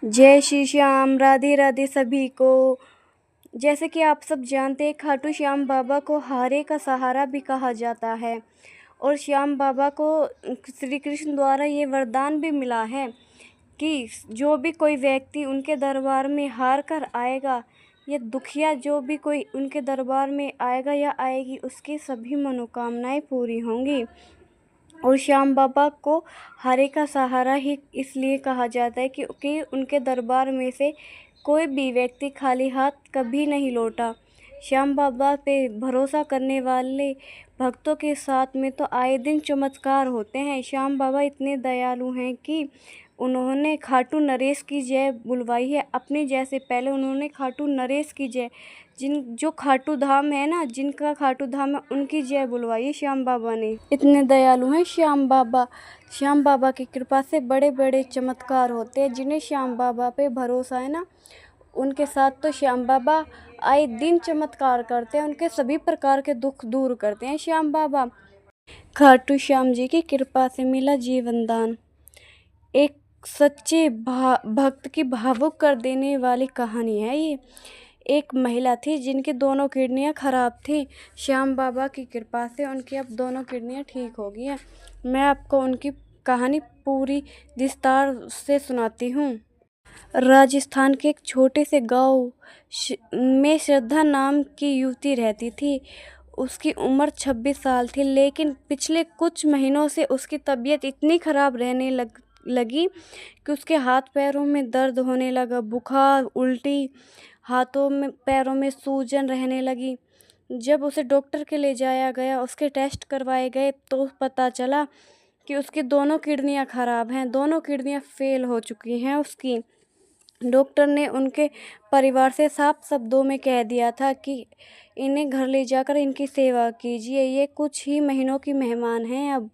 जय श्री श्याम, राधे राधे सभी को। जैसे कि आप सब जानते हैं, खाटू श्याम बाबा को हारे का सहारा भी कहा जाता है और श्याम बाबा को श्री कृष्ण द्वारा ये वरदान भी मिला है कि जो भी कोई व्यक्ति उनके दरबार में हार कर आएगा या दुखिया जो भी कोई उनके दरबार में आएगा या आएगी, उसकी सभी मनोकामनाएं पूरी होंगी। और श्याम बाबा को हारे का सहारा ही इसलिए कहा जाता है क्योंकि उनके दरबार में से कोई भी व्यक्ति खाली हाथ कभी नहीं लौटा। श्याम बाबा पे भरोसा करने वाले भक्तों के साथ में तो आए दिन चमत्कार होते हैं। श्याम बाबा इतने दयालु हैं कि उन्होंने खाटू नरेश की जय बुलवाई है। अपने जैसे पहले उन्होंने खाटू नरेश की जय, जो खाटू धाम है ना, जिनका खाटू धाम है, उनकी जय बुलवाई है श्याम बाबा ने। इतने दयालु हैं श्याम बाबा। श्याम बाबा की कृपा से बड़े बड़े चमत्कार होते हैं। जिन्हें श्याम बाबा पे भरोसा है ना, उनके साथ तो श्याम बाबा आए दिन चमत्कार करते हैं। उनके सभी प्रकार के दुख दूर करते हैं श्याम बाबा। खाटू श्याम जी की कृपा से मिला जीवन दान। एक सच्चे भक्त की भावुक कर देने वाली कहानी है ये। एक महिला थी जिनकी दोनों किडनियां खराब थी। श्याम बाबा की कृपा से उनकी अब दोनों किडनियां ठीक हो गई हैं। मैं आपको उनकी कहानी पूरी विस्तार से सुनाती हूँ। राजस्थान के एक छोटे से गांव में श्रद्धा नाम की युवती रहती थी। उसकी उम्र 26 साल थी, लेकिन पिछले कुछ महीनों से उसकी तबीयत इतनी खराब रहने लगी कि उसके हाथ पैरों में दर्द होने लगा, बुखार, उल्टी, हाथों में पैरों में सूजन रहने लगी। जब उसे डॉक्टर के ले जाया गया, उसके टेस्ट करवाए गए तो पता चला कि उसकी दोनों किडनियां खराब हैं, दोनों किडनियां फेल हो चुकी हैं उसकी। डॉक्टर ने उनके परिवार से साफ शब्दों में कह दिया था कि इन्हें घर ले जाकर इनकी सेवा कीजिए। ये कुछ ही महीनों की मेहमान हैं, अब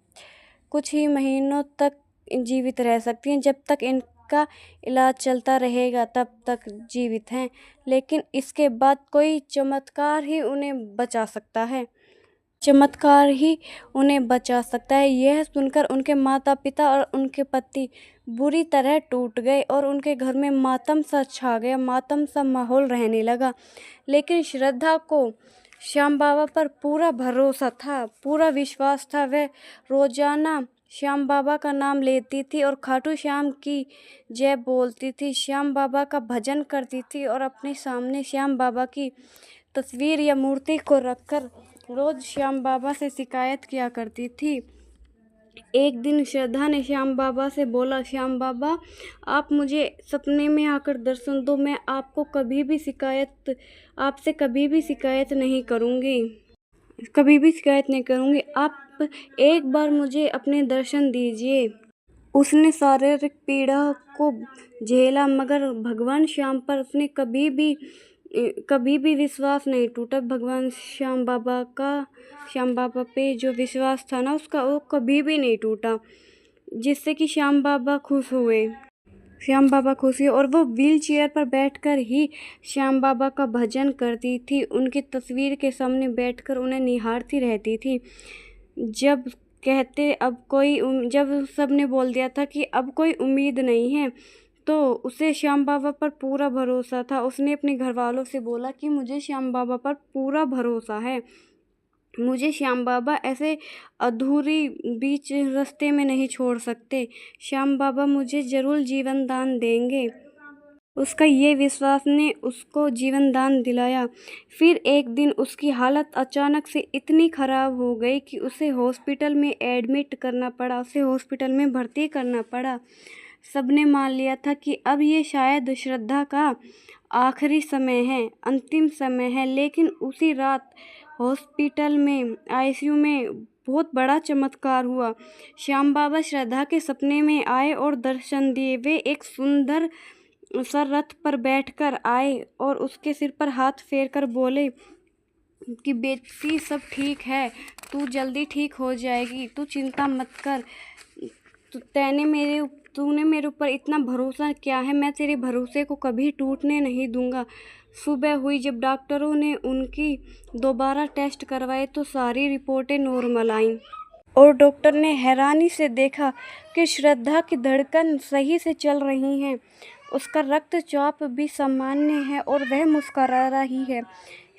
कुछ ही महीनों तक जीवित रह सकती हैं। जब तक इनका इलाज चलता रहेगा तब तक जीवित हैं, लेकिन इसके बाद कोई चमत्कार ही उन्हें बचा सकता है। चमत्कार ही उन्हें बचा सकता है। यह सुनकर उनके माता पिता और उनके पति बुरी तरह टूट गए और उनके घर में मातम सा छा गया, मातम सा माहौल रहने लगा। लेकिन श्रद्धा को श्याम बाबा पर पूरा भरोसा था, पूरा विश्वास था। वह रोजाना श्याम बाबा का नाम लेती थी और खाटू श्याम की जय बोलती थी, श्याम बाबा का भजन करती थी और अपने सामने श्याम बाबा की तस्वीर या मूर्ति को रखकर रोज श्याम बाबा से शिकायत किया करती थी। एक दिन श्रद्धा ने श्याम बाबा से बोला, श्याम बाबा, आप मुझे सपने में आकर दर्शन दो, मैं आपको आपसे कभी भी शिकायत नहीं करूँगी, आप एक बार मुझे अपने दर्शन दीजिए। उसने शारीरिक पीड़ा को झेला, मगर भगवान श्याम पर उसने कभी भी विश्वास नहीं टूटा। भगवान श्याम बाबा पे जो विश्वास था ना उसका, वो कभी भी नहीं टूटा, जिससे कि श्याम बाबा खुश हुए और वो व्हील चेयर पर बैठकर ही श्याम बाबा का भजन करती थी। उनकी तस्वीर के सामने बैठकर उन्हें निहारती रहती थी। जब सबने बोल दिया था कि अब कोई उम्मीद नहीं है, तो उसे श्याम बाबा पर पूरा भरोसा था। उसने अपने घर वालों से बोला कि मुझे श्याम बाबा पर पूरा भरोसा है, मुझे श्याम बाबा ऐसे अधूरी बीच रास्ते में नहीं छोड़ सकते, श्याम बाबा मुझे जरूर जीवन दान देंगे। उसका ये विश्वास ने उसको जीवन दान दिलाया। फिर एक दिन उसकी हालत अचानक से इतनी खराब हो गई कि उसे हॉस्पिटल में एडमिट करना पड़ा, उसे हॉस्पिटल में भर्ती करना पड़ा। सबने मान लिया था कि अब ये शायद श्रद्धा का आखिरी समय है, अंतिम समय है। लेकिन उसी रात हॉस्पिटल में आईसीयू में बहुत बड़ा चमत्कार हुआ। श्याम बाबा श्रद्धा के सपने में आए और दर्शन दिए। वे एक सुंदर सा रथ पर बैठकर आए और उसके सिर पर हाथ फेरकर बोले कि बेटी, सब ठीक है, तू जल्दी ठीक हो जाएगी, तू चिंता मत कर, तूने मेरे ऊपर इतना भरोसा किया है, मैं तेरे भरोसे को कभी टूटने नहीं दूंगा। सुबह हुई जब डॉक्टरों ने उनकी दोबारा टेस्ट करवाए तो सारी रिपोर्टें नॉर्मल आईं और डॉक्टर ने हैरानी से देखा कि श्रद्धा की धड़कन सही से चल रही हैं। उसका रक्तचाप भी सामान्य है और वह मुस्कुरा रही है।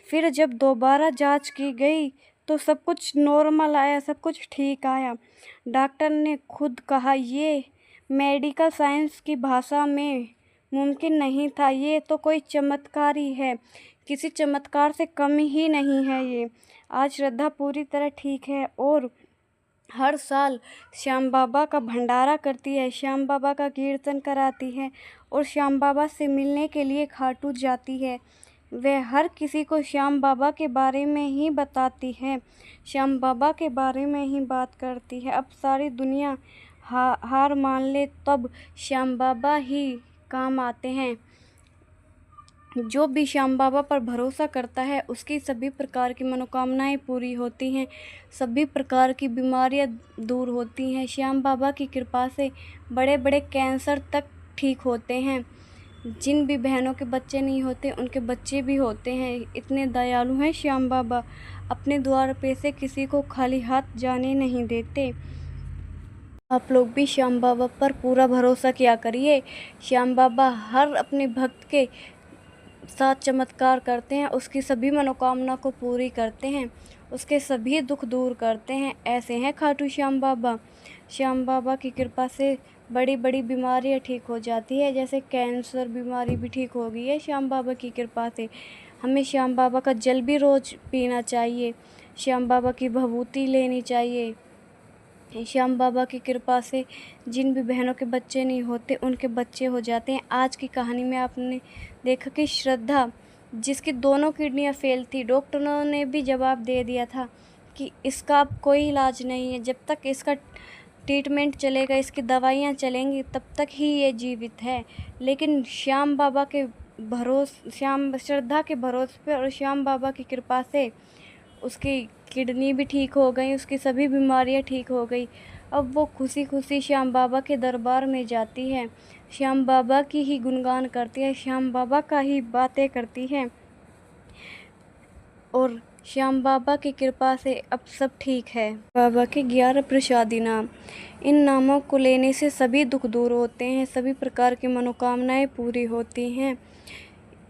फिर जब दोबारा जांच की गई तो सब कुछ नॉर्मल आया, सब कुछ ठीक आया। डॉक्टर ने खुद कहा, ये मेडिकल साइंस की भाषा में मुमकिन नहीं था, ये तो कोई चमत्कार ही है, किसी चमत्कार से कम ही नहीं है ये। आज श्रद्धा पूरी तरह ठीक है और हर साल श्याम बाबा का भंडारा करती है, श्याम बाबा का कीर्तन कराती है और श्याम बाबा से मिलने के लिए खाटू जाती है। वह हर किसी को श्याम बाबा के बारे में ही बताती है, श्याम बाबा के बारे में ही बात करती है। अब सारी दुनिया हार मान ले तब श्याम बाबा ही काम आते हैं। जो भी श्याम बाबा पर भरोसा करता है उसकी सभी प्रकार की मनोकामनाएं पूरी होती हैं, सभी प्रकार की बीमारियां दूर होती हैं। श्याम बाबा की कृपा से बड़े बड़े कैंसर तक ठीक होते हैं। जिन भी बहनों के बच्चे नहीं होते उनके बच्चे भी होते हैं। इतने दयालु हैं श्याम बाबा, अपने द्वार पे से किसी को खाली हाथ जाने नहीं देते। आप लोग भी श्याम बाबा पर पूरा भरोसा किया करिए। श्याम बाबा हर अपने भक्त के साथ चमत्कार करते हैं, उसकी सभी मनोकामना को पूरी करते हैं, उसके सभी दुख दूर करते हैं। ऐसे हैं खाटू श्याम बाबा। श्याम बाबा की कृपा से बड़ी बड़ी बीमारियां ठीक हो जाती है, जैसे कैंसर बीमारी भी ठीक हो गई है श्याम बाबा की कृपा से। हमें श्याम बाबा का जल भी रोज़ पीना चाहिए, श्याम बाबा की भभूति लेनी चाहिए। श्याम बाबा की कृपा से जिन भी बहनों के बच्चे नहीं होते उनके बच्चे हो जाते हैं। आज की कहानी में आपने देखा कि श्रद्धा, जिसकी दोनों किडनियां फेल थी, डॉक्टरों ने भी जवाब दे दिया था कि इसका अब कोई इलाज नहीं है, जब तक इसका ट्रीटमेंट चलेगा, इसकी दवाइयाँ चलेंगी तब तक ही ये जीवित है। लेकिन श्याम बाबा के श्रद्धा के भरोसे पे और श्याम बाबा की कृपा से उसकी किडनी भी ठीक हो गई, उसकी सभी बीमारियां ठीक हो गई। अब वो खुशी खुशी श्याम बाबा के दरबार में जाती है, श्याम बाबा की ही गुणगान करती है, श्याम बाबा का ही बातें करती है और श्याम बाबा की कृपा से अब सब ठीक है। बाबा के 11 प्रसादी नाम, इन नामों को लेने से सभी दुख दूर होते हैं, सभी प्रकार की मनोकामनाएं पूरी होती हैं।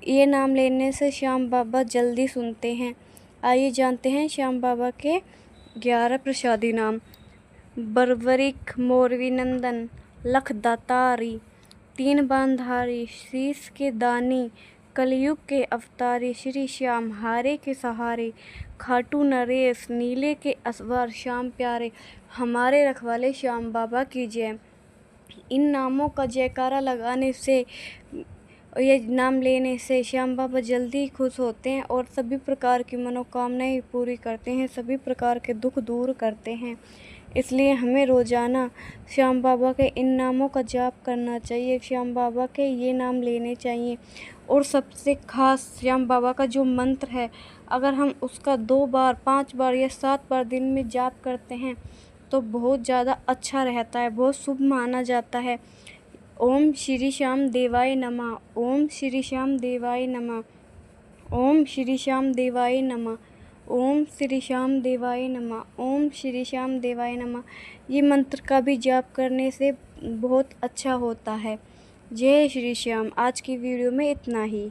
ये नाम लेने से श्याम बाबा जल्दी सुनते हैं। आइए जानते हैं श्याम बाबा के 11 प्रसादी नाम। बर्वरिक मोरवी नंदन, लख दातारी, तीन बांधारी, शीश के दानी, कलयुग के अवतारी, श्री श्याम हारे के सहारे, खाटू नरेश, नीले के असवार, श्याम प्यारे, हमारे रखवाले श्याम बाबा की जय। इन नामों का जयकारा लगाने से, ये नाम लेने से श्याम बाबा जल्दी खुश होते हैं और सभी प्रकार की मनोकामनाएं पूरी करते हैं, सभी प्रकार के दुख दूर करते हैं। इसलिए हमें रोज़ाना श्याम बाबा के इन नामों का जाप करना चाहिए, श्याम बाबा के ये नाम लेने चाहिए। और सबसे ख़ास श्याम बाबा का जो मंत्र है, अगर हम उसका 2 बार, 5 बार या 7 बार दिन में जाप करते हैं तो बहुत ज़्यादा अच्छा रहता है, बहुत शुभ माना जाता है। ओम श्री श्याम देवाय नमः, ओम श्री श्याम देवाय नमः, ओम श्री श्याम देवाय नमः, ओम श्री श्याम देवाय नमः, ओम श्री श्याम देवाय नमः। ये मंत्र का भी जाप करने से बहुत अच्छा होता है। जय श्री श्याम। आज की वीडियो में इतना ही।